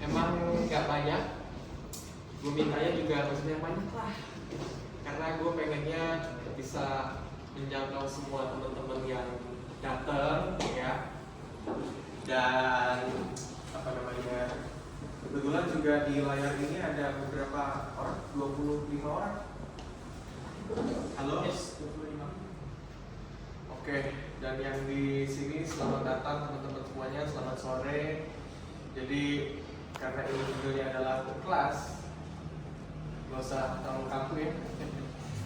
emang nggak banyak. Gue mintanya juga maksudnya banyak lah, karena gue pengennya bisa menjangkau semua teman-teman yang datang ya. Dan apa namanya, kebetulan juga di layar ini ada beberapa orang, 25 orang. Halo? Yes, 25. Oke, dan yang di sini selamat datang teman-teman semuanya, selamat sore. Jadi karena ini judulnya adalah kelas, gak usah terlalu kaku ya,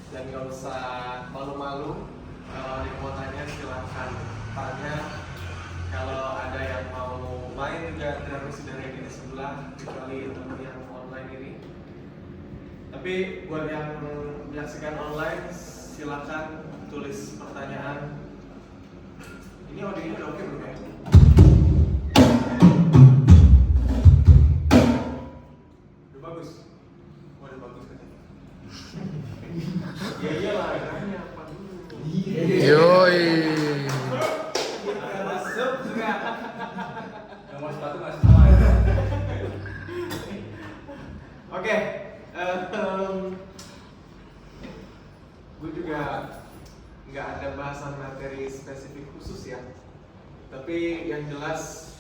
dan gak usah malu-malu. Kalau ada yang mau tanya silahkan tanya. Kalau ada yang mau main juga drama sudah ready di sebelah, kecuali teman yang online ini. Tapi buat yang menyaksikan online silahkan tulis pertanyaan. Ini audionya udah oke belum ya? Udah bagus? Oh, udah bagus katanya. Ya iyalah, nanya apa dulu? Yoi. Masuk juga. Yang mau sepatu masih sama ya? Oke, gue juga nggak ada bahasan materi spesifik khusus ya. Tapi yang jelas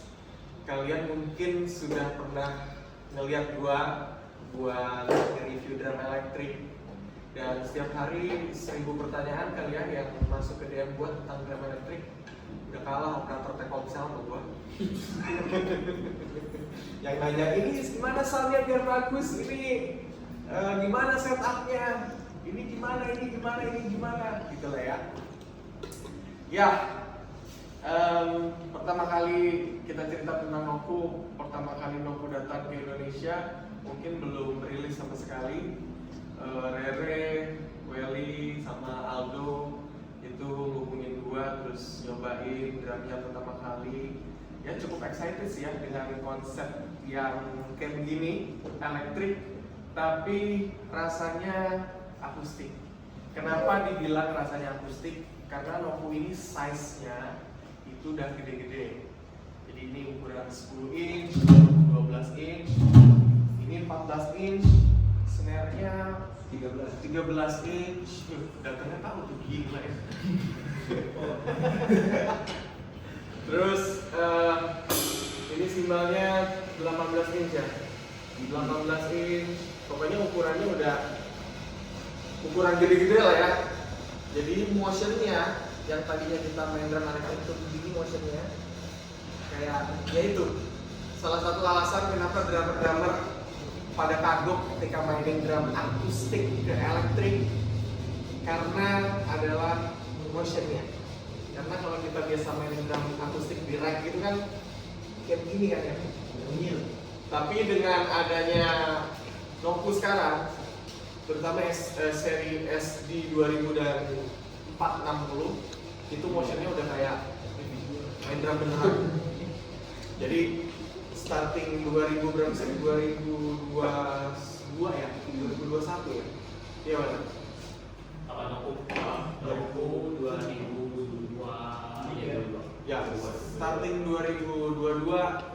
kalian mungkin sudah pernah ngeliat gua buat nge-review drama elektrik. Dan setiap hari 1000 pertanyaan kalian yang masuk ke DM gua tentang drama elektrik. Udah kalah operator Telkomsel sama gua. Yang nanya ini gimana soundnya biar bagus, ini gimana setupnya, ini gimana gitu lah ya. Ya, pertama kali kita cerita tentang Noku, pertama kali Noku datang ke Indonesia mungkin belum rilis sama sekali. Rere, Welly, sama Aldo itu hubungin gua terus nyobain drumnya pertama kali. Ya cukup excited sih ya dengan konsep yang kayak begini, elektrik tapi rasanya akustik. Kenapa dibilang rasanya akustik? Karena Noku ini size-nya itu udah gede-gede. Jadi ini ukuran 10 inch, 12 inch, ini 14 inch, snare-nya 13 inch. Datangnya tahu tuh gila ya. Terus ini simbalnya 18 inch ya. 18 inch. Pokoknya ukurannya udah ukuran gede-gede lah ya. Jadi motionnya yang tadinya kita main drum elektrik itu begini motionnya, kayak ya itu salah satu alasan kenapa drummer-drummer pada kagok ketika mainin drum akustik ke elektrik, karena adalah motionnya. Karena kalau kita biasa mainin drum akustik di rack gitu kan kayak begini kan ya, tapi dengan adanya Noku sekarang, terutama seri SD 2000 dan 460 itu motionnya udah kayak main drum beneran. Jadi starting 2000 berapa sih? 2022 ya? 2021 ya? Iya mana? Apa Noku? Noku 2002. Ya, starting 2022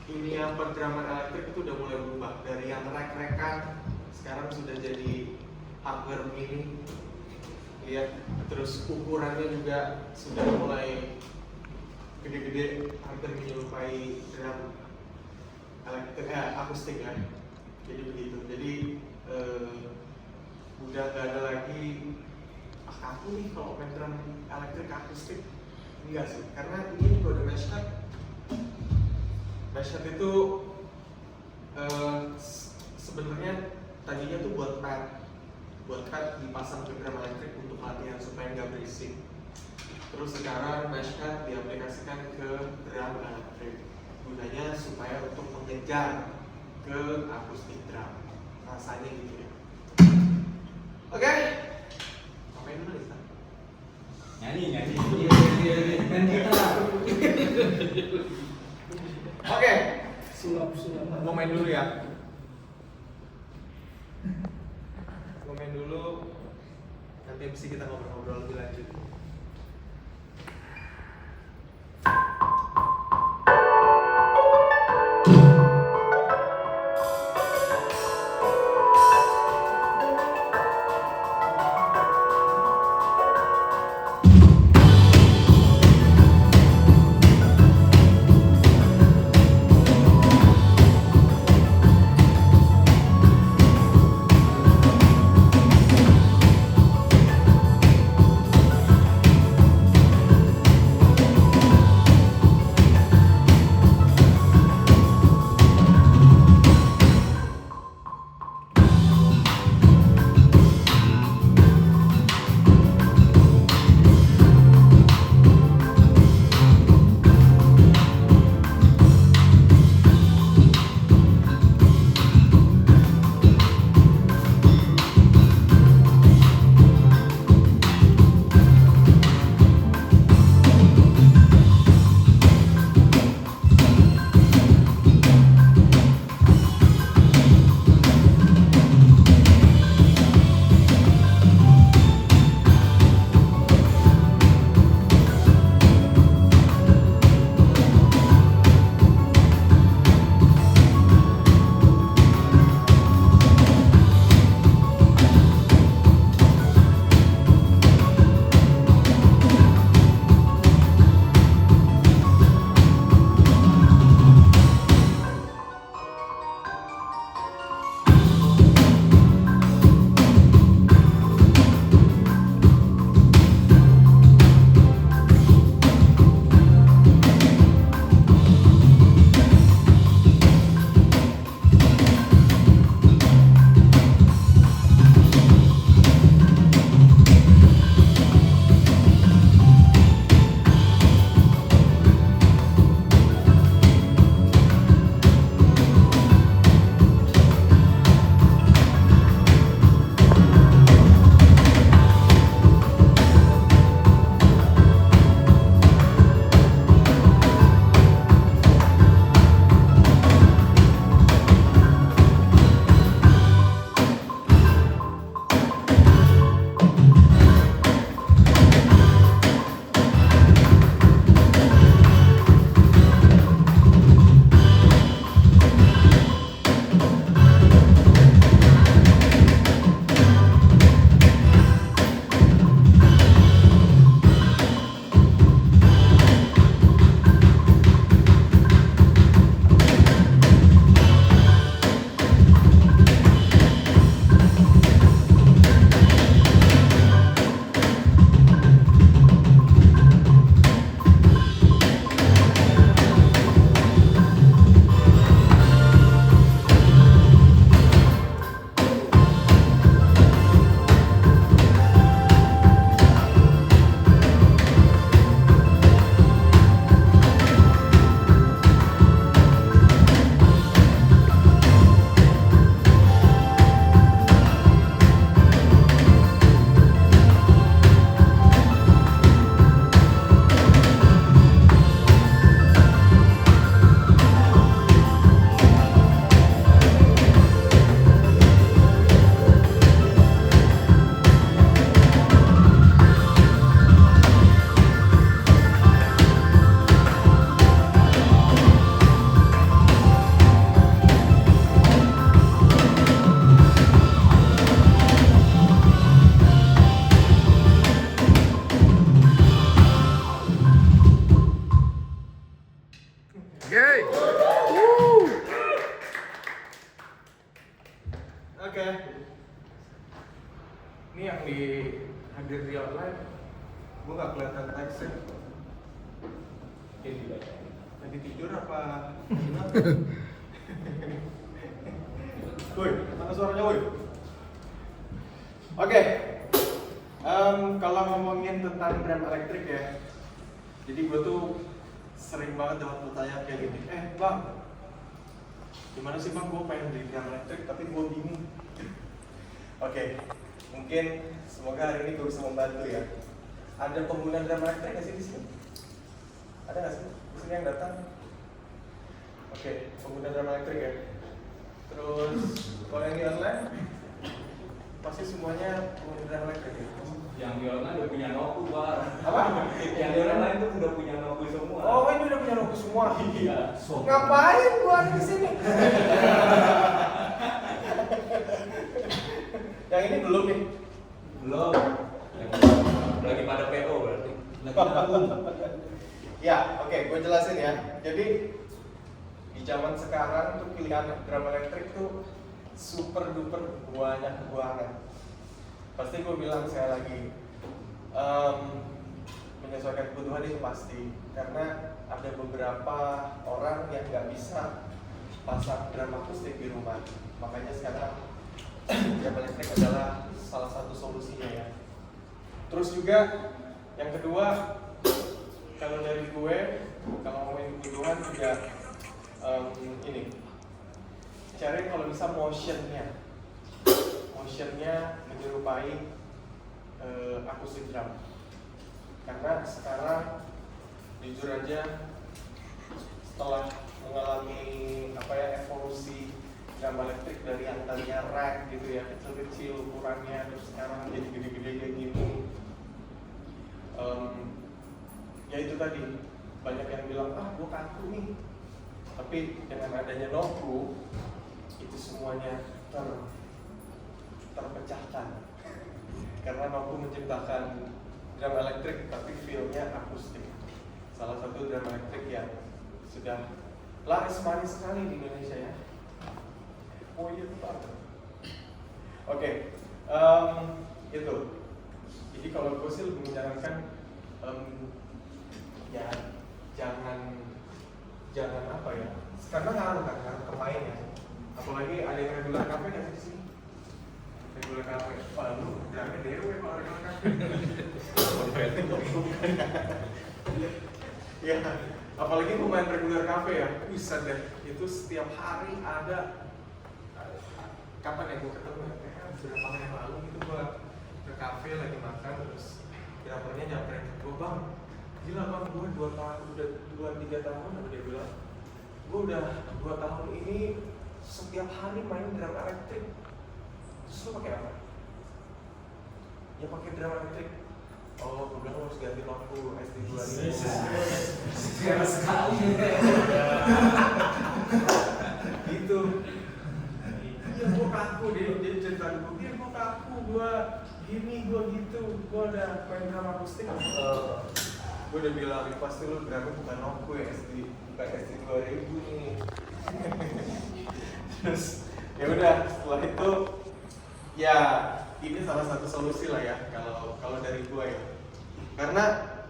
ini yang perdraman elektrik itu udah mulai berubah dari yang rek-rekan sekarang sudah jadi hardware mini. Lihat, terus ukurannya juga sudah mulai gede-gede, hampir menyerupai drum elektrik akustik ya. Jadi begitu. Jadi udah gak ada lagi aku nih kalau main drum elektrik akustik, enggak sih, karena ini juga udah mesh cut. Mesh cut itu sebenarnya tadinya tuh buat pad dipasang ke drum elektrik untuk latihan supaya nggak berisik. Terus sekarang mesh cut diaplikasikan ke drum elektrik, gunanya supaya untuk mengejar ke akustik drum, rasanya gitu ya. Oke, main dulu nih. Nyanyi. Dan kita Oke, sulap. mau main dulu ya. Gue main dulu, nanti abis ini kita ngobrol-ngobrol lebih lanjut. yang hadir di online, gue nggak kelihatan teksnya. Jadi baca. Lagi tidur apa? Gimana? Woi, mana suaranya woi? Oke, kalau ngomongin tentang drum elektrik ya, jadi gue tuh sering banget dapat pertanyaan kayak gini, bang, gimana sih bang, gue pengen beli drum elektrik tapi gue bingung. Oke, mungkin semoga hari ini gue bisa membantu ya. Ada pengguna drum elektrik nggak sih di sini? Ada nggak sih di sini yang datang? Oke, pengguna drum elektrik ya. Terus kalau yang di online, pasti semuanya pengguna drum elektrik ya. Yang di online udah punya Noku, Pak. Apa? Yang di online tuh udah punya Noku semua. Oh, ini udah punya Noku semua. Iya. Ngapain gua ada di sini? Yang ini belum nih. Belum. Lagi pada PO berarti. Lagi nabung. Ya, oke, gue jelasin ya. Jadi di zaman sekarang tuh pilihan drum elektrik tuh super duper banyak banget. Pasti gue bilang saya lagi menyesuaikan kebutuhan itu pasti, karena ada beberapa orang yang nggak bisa pasang drum akustik di rumah. Makanya sekarang drum elektrik adalah salah satu solusinya ya. Terus juga yang kedua, kalau dari gue, kalau ngomongin kebutuhan juga ini, cari kalau bisa motionnya menyerupai akustik drum. Karena sekarang jujur aja setelah mengalami evolusi drum elektrik dari yang tadinya rack gitu ya, kecil-kecil ukurannya, terus sekarang jadi gede-gede kayak gini. Ya itu tadi, banyak yang bilang, gue kaku nih. Tapi dengan adanya Noku, itu semuanya terpecahkan. Karena Noku menciptakan drum elektrik tapi feel-nya akustik. Salah satu drum elektrik yang sudah laris manis sekali di Indonesia ya. Oh iya betul. Oke, itu. Jadi kalau gue sih lebih menyarankan ya jangan apa ya, karena ngaruh ke main ya. Apalagi ada yang regular cafe nggak sih di sini? Regular cafe, lu drumnya dewe kalau regular cafe. Ya, apalagi pemain regular cafe ya, bisa deh. Itu setiap hari ada. Kapan ya gue ketemu? Beberapa hari yang lalu gitu gue ke cafe lagi makan, terus drummernya nyamperin ke gue, bang, gila bang, gue 2 tahun, udah 2-3 tahun, dia bilang, gue udah 2 tahun ini setiap hari main drum elektrik. Terus lu pakai apa? Ya pakai drum elektrik. Oh, gue bilang harus ganti lampu SD2 ini. Sekian sekali. Gitu. Iya, gue kaku dia cerita gue, gue kaku, gue gini, gue gitu, gue udah main drum akustik. Gue udah bilang, pasti lu drumnya bukan Noku ya, bukan SD2000 nih. Terus ya udah, setelah itu ya ini salah satu solusi lah ya kalau dari gue ya. Karena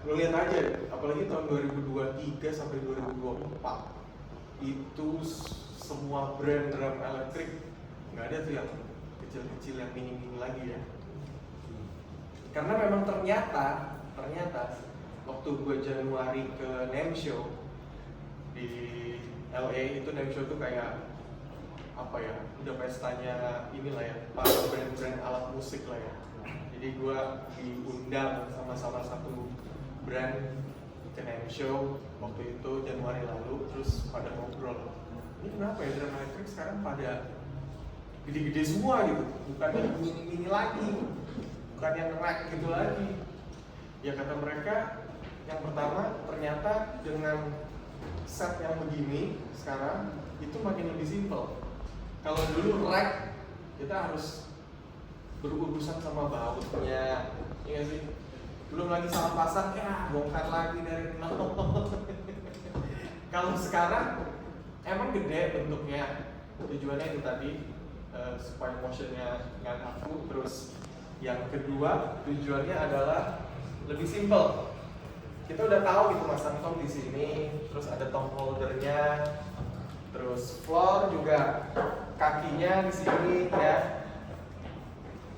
lu lihat aja, apalagi tahun 2023 sampai 2024 itu semua brand drum elektrik nggak ada tuh yang kecil-kecil, yang mini-mini lagi ya. Karena memang ternyata waktu gue Januari ke NAMM Show di LA, itu NAMM Show tuh kayak apa ya, udah pestanya inilah ya, para brand-brand alat musik lah ya. Jadi gue diundang sama salah satu brand ke NAMM Show waktu itu Januari lalu, terus pada ngobrol, ini kenapa ya drum elektrik sekarang pada gede-gede semua gitu, bukan yang mini-mini lagi, bukan yang rack gitu lagi. Ya kata mereka, yang pertama ternyata dengan set yang begini sekarang itu makin lebih simple. Kalau dulu rack kita harus berurusan sama bautnya, ya sih. Belum lagi salah pasang, ya bongkar lagi dari nol. Kalau sekarang emang gede bentuknya, tujuannya itu tadi supaya motionnya nggak kaku, terus Yang kedua, tujuannya adalah lebih simple. Kita udah tahu gitu masang tom di sini, terus ada tom holdernya, terus floor juga kakinya di sini ya.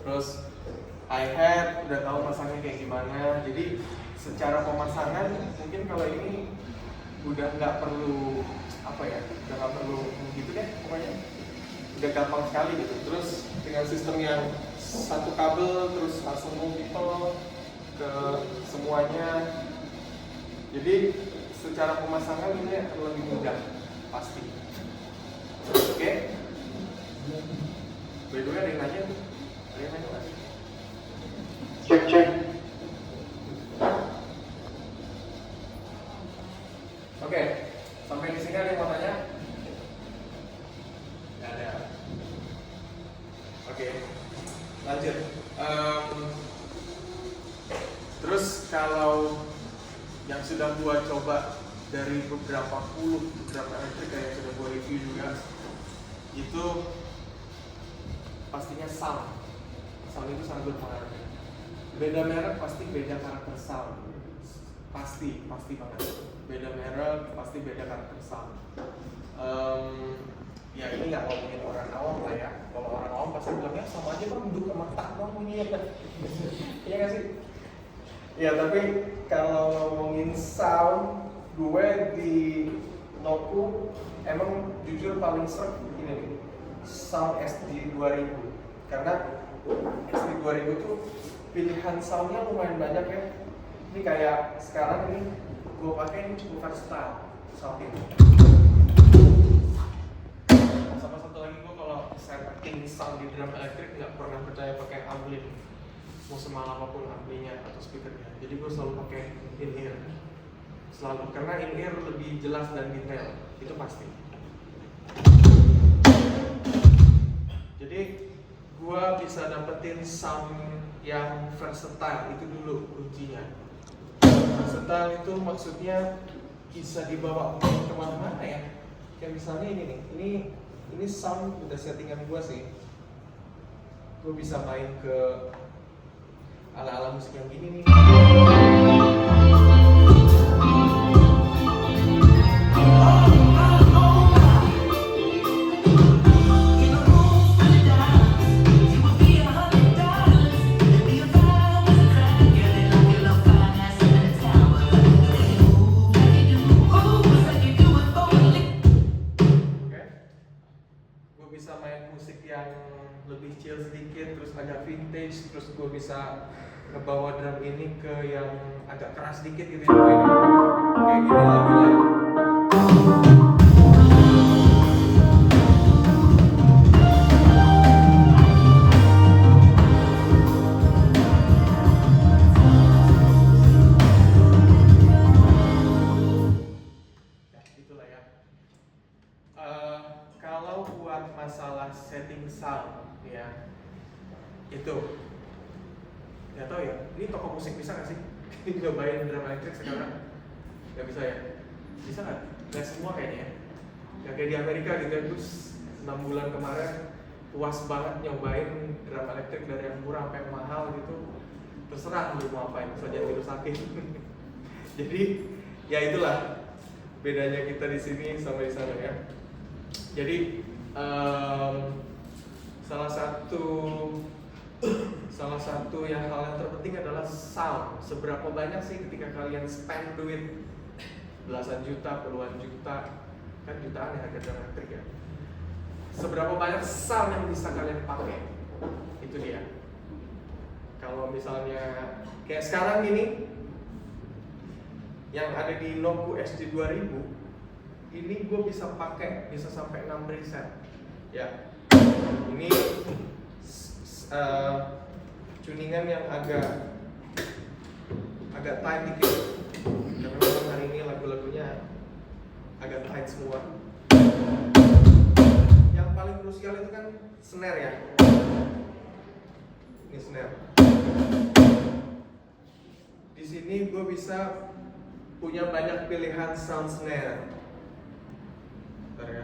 Terus hi-hat udah tahu pasangnya kayak gimana. Jadi secara pemasangan mungkin kalau ini udah nggak perlu apa ya, udah nggak perlu gitu deh pokoknya. Udah gampang sekali gitu. Terus dengan sistem yang satu kabel terus langsung multiple ke semuanya. Jadi secara pemasangan ini akan lebih mudah pasti. Oke. By the way ada yang nanya tuh. Ada yang nanya nggak? Cek. Oke. Sampai di sini ada yang mau tanya? Nggak ada. Oke. Lanjut. Terus kalau yang sudah gua coba dari beberapa drum elektrik yang sudah gua review juga, itu pastinya sound itu sangat berpengaruh. Beda merek pasti beda karakter sound, pasti banget. Beda merek pasti beda karakter sound. Ya ini nggak ngomongin orang awam lah ya. Kalau orang awam pasti bilangnya sama aja bang, duduk sama tak bang bunyinya. Iya nggak sih? Ya tapi kalau ngomongin sound, gue di Noku emang jujur paling sering ini nih, sound SD2000. Karena SD2000 tuh pilihan soundnya lumayan banyak ya. Ini kayak sekarang ini gue pakai ini cukup versatile sound ini. Sama satu lagi gue kalau setting sound di drum elektrik nggak pernah percaya pakai ampli, mau semahal apapun amplinya atau speakernya. Jadi gue selalu pakai in-ear, selalu, karena in-ear lebih jelas dan detail, itu pasti. Jadi gue bisa dapetin sound yang versatile, itu dulu kuncinya. Versatile itu maksudnya bisa dibawa kemana-mana ya. Kayak misalnya ini nih, ini sound udah settingan gue sih. Gue bisa main ke ala-ala musik yang gini nih. Gue bisa main musik yang lebih chill sedikit, terus agak vintage, terus gue bisa ngebawa drum ini ke yang agak keras sedikit gitu ya, kayak gini lagunya. Ya itulah ya. Kalau buat masalah setting sound ya, itu nggak tahu ya, ini toko musik bisa nggak sih nyobain drum elektrik sekarang? Nggak bisa ya? Bisa nggak? Nggak semua kayaknya ya, kayak di Amerika gitu ya. Terus 6 bulan kemarin puas banget nyobain drum elektrik dari yang murah sampai yang mahal gitu. Terserah lu mau apain, bisa jadi rusakin. Jadi ya itulah bedanya kita di sini sama di sana ya. Jadi salah satu hal yang terpenting adalah sound. Seberapa banyak sih ketika kalian spend duit belasan juta, puluhan juta, kan jutaan ya harga drum elektrik ya. Seberapa banyak sound yang bisa kalian pakai? Itu dia. Kalau misalnya kayak sekarang ini yang ada di Noku SD2000, ini gue bisa pakai bisa sampai 6 preset ya. Ini tuningan yang agak tight dikit karena memang hari ini lagu-lagunya agak tight semua. Yang paling krusial itu kan snare ya. Ini snare. Di sini gue bisa punya banyak pilihan sound snare. Bentar ya.